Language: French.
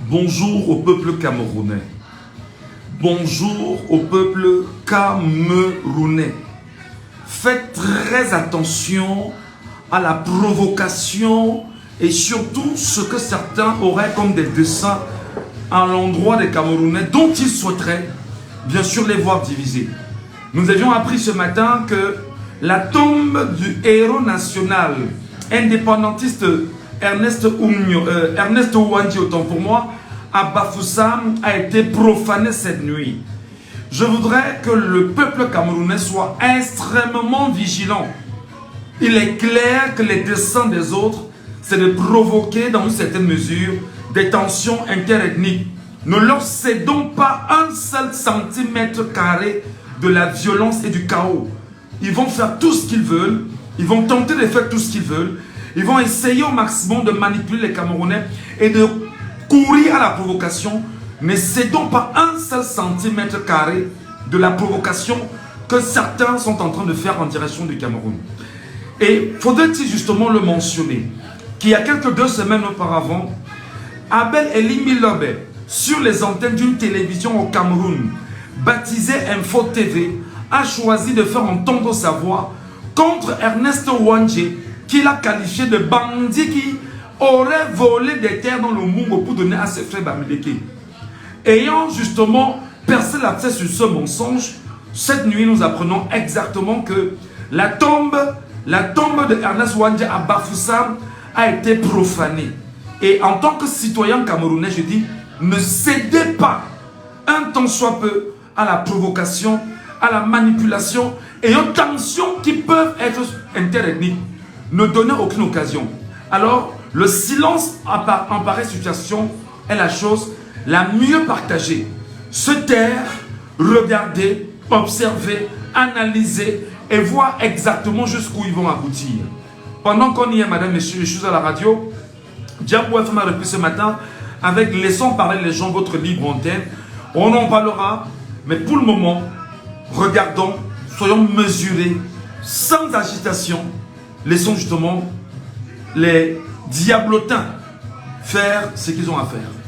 Bonjour au peuple camerounais. Bonjour au peuple camerounais. Faites très attention à la provocation et surtout ce que certains auraient comme des dessins à l'endroit des Camerounais dont ils souhaiteraient bien sûr les voir divisés. Nous avions appris ce matin que la tombe du héros national indépendantiste Ernest Ouandji, autant pour moi, à Bafoussam, a été profanée cette nuit. Je voudrais que le peuple camerounais soit extrêmement vigilant. Il est clair que les desseins des autres, c'est de provoquer dans une certaine mesure des tensions interethniques. Ne leur cédons pas un seul centimètre carré de la violence et du chaos. Ils vont faire tout ce qu'ils veulent, ils vont tenter de faire tout ce qu'ils veulent, ils vont essayer au maximum de manipuler les Camerounais et de courir à la provocation. Ne cédons pas un seul centimètre carré de la provocation que certains sont en train de faire en direction du Cameroun. Et faudrait-il justement le mentionner qu'il y a quelques 2 semaines auparavant, Abel Elimi Lobe, sur les antennes d'une télévision au Cameroun, baptisée Info TV, a choisi de faire entendre sa voix contre Ernest Ouandji, qu'il a qualifié de bandit qui aurait volé des terres dans le Mungo pour donner à ses frères Bamileke. Ayant justement percé l'abcès sur ce mensonge, cette nuit nous apprenons exactement que la tombe de Ernest Ouandji à Bafoussam a été profanée. Et en tant que citoyen camerounais, je dis, ne cédez pas un tant soit peu à la provocation, à la manipulation et aux tensions qui peuvent être interethniques. Ne donnez aucune occasion. Alors, le silence en pareille situation est la chose la mieux partagée. Se taire, regarder, observer, analyser et voir exactement jusqu'où ils vont aboutir. Pendant qu'on y est, madame, messieurs, je suis à la radio. Diabo FM a repris ce matin avec Laissons parler les gens, votre libre antenne. On en parlera, mais pour le moment, regardons, soyons mesurés, sans agitation. Laissons justement les diablotins faire ce qu'ils ont à faire.